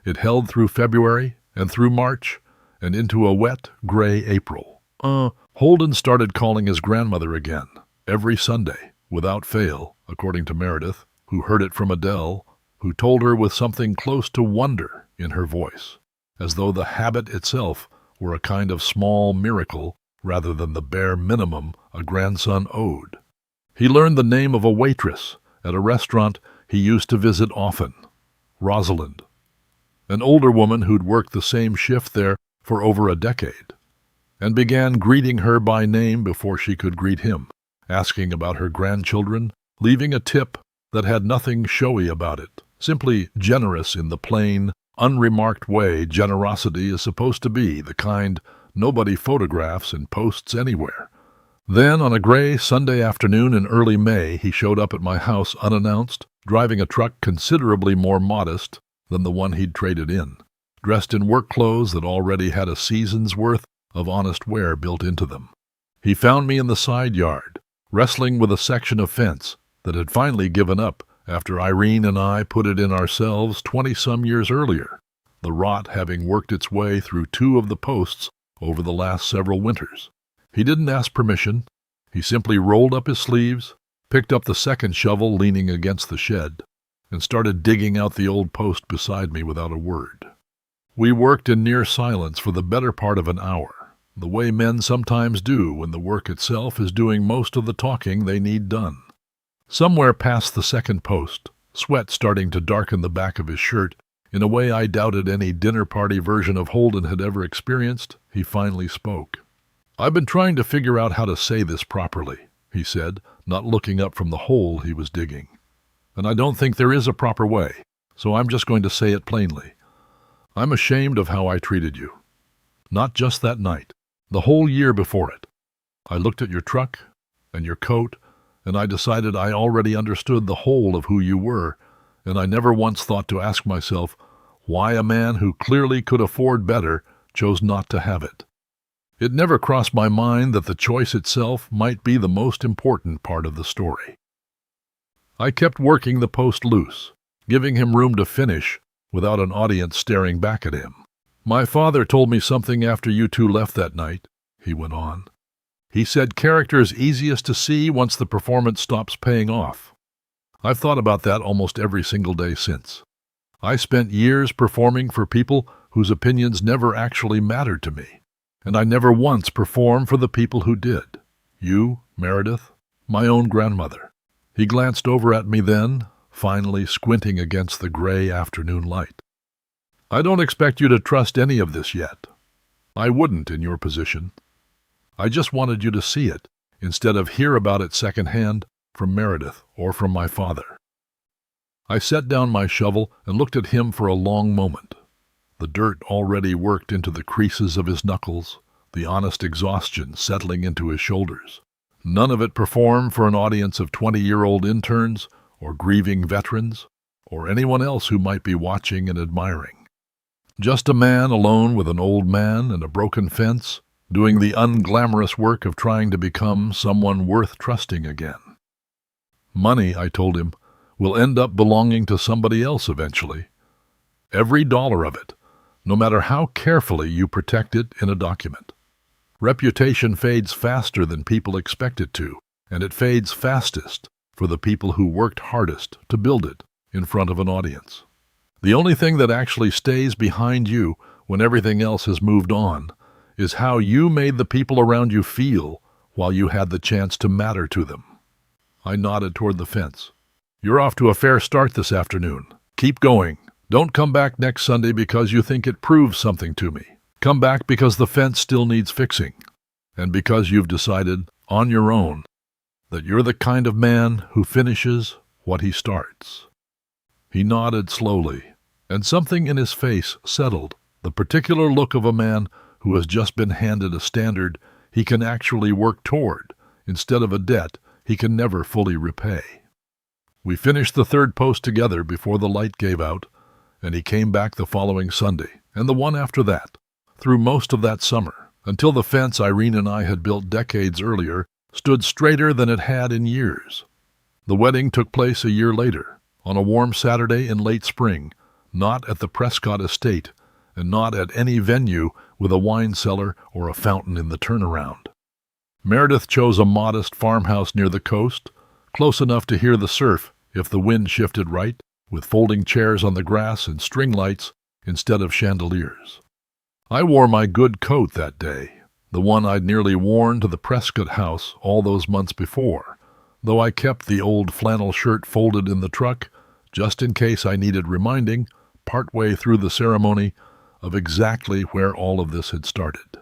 It held through February and through March and into a wet, gray April. Holden started calling his grandmother again, every Sunday, without fail, according to Meredith, who heard it from Adele, who told her with something close to wonder in her voice, as though the habit itself were a kind of small miracle rather than the bare minimum a grandson owed. He learned the name of a waitress at a restaurant he used to visit often, Rosalind, an older woman who'd worked the same shift there for over a decade, and began greeting her by name before she could greet him, asking about her grandchildren, leaving a tip that had nothing showy about it, simply generous in the plain, unremarked way generosity is supposed to be, the kind nobody photographs and posts anywhere. Then, on a gray Sunday afternoon in early May, he showed up at my house unannounced, driving a truck considerably more modest than the one he'd traded in, dressed in work clothes that already had a season's worth of honest wear built into them. He found me in the side yard, wrestling with a section of fence that had finally given up after Irene and I put it in ourselves 20-some years earlier, the rot having worked its way through 2 of the posts over the last several winters. He didn't ask permission. He simply rolled up his sleeves, picked up the second shovel leaning against the shed, and started digging out the old post beside me without a word. We worked in near silence for the better part of an hour, the way men sometimes do when the work itself is doing most of the talking they need done. Somewhere past the second post, sweat starting to darken the back of his shirt in a way I doubted any dinner party version of Holden had ever experienced, he finally spoke. "I've been trying to figure out how to say this properly," he said, not looking up from the hole he was digging. "And I don't think there is a proper way, so I'm just going to say it plainly. I'm ashamed of how I treated you. Not just that night, the whole year before it. I looked at your truck and your coat, and I decided I already understood the whole of who you were, and I never once thought to ask myself why a man who clearly could afford better chose not to have it. It never crossed my mind that the choice itself might be the most important part of the story." I kept working the post loose, giving him room to finish without an audience staring back at him. "My father told me something after you 2 left that night," he went on. "He said character is easiest to see once the performance stops paying off. I've thought about that almost every single day since. I spent years performing for people whose opinions never actually mattered to me, and I never once performed for the people who did. You, Meredith, my own grandmother." He glanced over at me then, finally squinting against the gray afternoon light. "I don't expect you to trust any of this yet. I wouldn't in your position. I just wanted you to see it, instead of hear about it secondhand from Meredith or from my father." I set down my shovel and looked at him for a long moment. The dirt already worked into the creases of his knuckles, the honest exhaustion settling into his shoulders. None of it performed for an audience of 20-year-old interns or grieving veterans or anyone else who might be watching and admiring. Just a man alone with an old man and a broken fence, doing the unglamorous work of trying to become someone worth trusting again. Money, I told him, will end up belonging to somebody else eventually. Every dollar of it, no matter how carefully you protect it in a document. Reputation fades faster than people expect it to, and it fades fastest for the people who worked hardest to build it in front of an audience. The only thing that actually stays behind you when everything else has moved on is how you made the people around you feel while you had the chance to matter to them. I nodded toward the fence. You're off to a fair start this afternoon. Keep going. Don't come back next Sunday because you think it proves something to me. Come back because the fence still needs fixing, and because you've decided, on your own, that you're the kind of man who finishes what he starts. He nodded slowly, and something in his face settled, the particular look of a man who has just been handed a standard he can actually work toward, instead of a debt he can never fully repay. We finished the third post together before the light gave out, and he came back the following Sunday, and the one after that, through most of that summer, until the fence Irene and I had built decades earlier stood straighter than it had in years. The wedding took place a year later, on a warm Saturday in late spring, not at the Prescott estate, and not at any venue with a wine cellar or a fountain in the turnaround. Meredith chose a modest farmhouse near the coast, close enough to hear the surf if the wind shifted right, with folding chairs on the grass and string lights instead of chandeliers. I wore my good coat that day, the one I'd nearly worn to the Prescott house all those months before, though I kept the old flannel shirt folded in the truck just in case I needed reminding, partway through the ceremony, of exactly where all of this had started.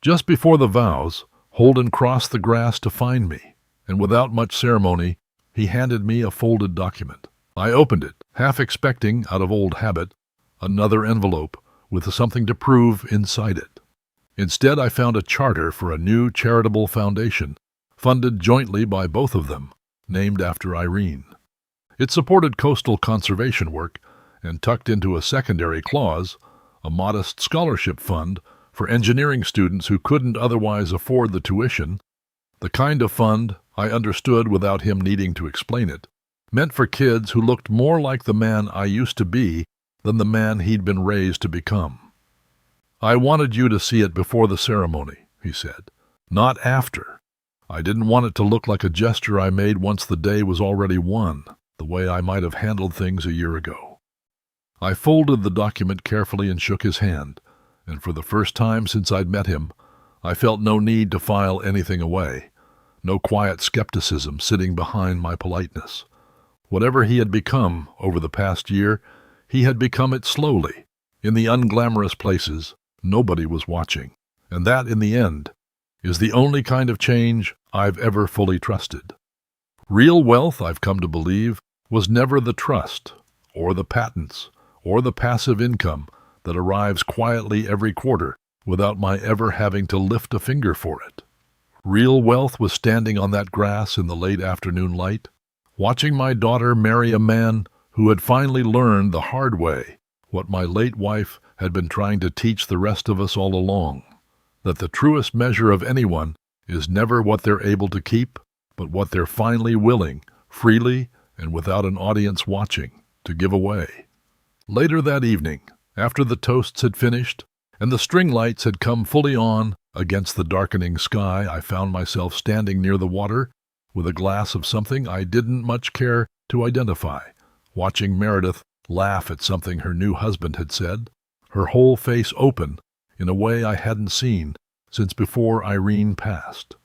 Just before the vows, Holden crossed the grass to find me, and without much ceremony, he handed me a folded document. I opened it, half expecting, out of old habit, another envelope with something to prove inside it. Instead, I found a charter for a new charitable foundation, funded jointly by both of them, named after Irene. It supported coastal conservation work, and tucked into a secondary clause, a modest scholarship fund for engineering students who couldn't otherwise afford the tuition, the kind of fund, I understood without him needing to explain it, meant for kids who looked more like the man I used to be than the man he'd been raised to become. I wanted you to see it before the ceremony, he said, not after. I didn't want it to look like a gesture I made once the day was already won, the way I might have handled things a year ago. I folded the document carefully and shook his hand, and for the first time since I'd met him, I felt no need to file anything away, no quiet skepticism sitting behind my politeness. Whatever he had become over the past year, he had become it slowly, in the unglamorous places nobody was watching, and that, in the end, is the only kind of change I've ever fully trusted. Real wealth, I've come to believe, was never the trust, or the patents, or the passive income that arrives quietly every quarter without my ever having to lift a finger for it. Real wealth was standing on that grass in the late afternoon light, watching my daughter marry a man who had finally learned the hard way what my late wife had been trying to teach the rest of us all along, that the truest measure of anyone is never what they're able to keep, but what they're finally willing, freely and without an audience watching, to give away. Later that evening, after the toasts had finished and the string lights had come fully on against the darkening sky, I found myself standing near the water with a glass of something I didn't much care to identify, watching Meredith laugh at something her new husband had said, her whole face open in a way I hadn't seen since before Irene passed.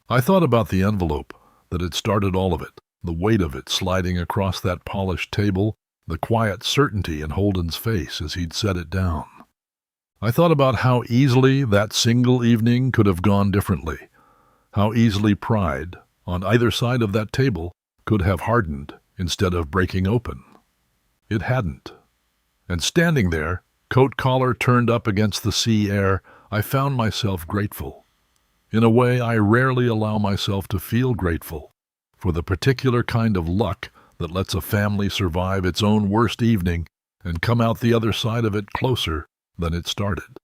I thought about the envelope that had started all of it, the weight of it sliding across that polished table, the quiet certainty in Holden's face as he'd set it down. I thought about how easily that single evening could have gone differently, how easily pride, on either side of that table, could have hardened instead of breaking open. It hadn't. And standing there, coat collar turned up against the sea air, I found myself grateful. In a way I rarely allow myself to feel grateful, for the particular kind of luck that lets a family survive its own worst evening and come out the other side of it closer than it started.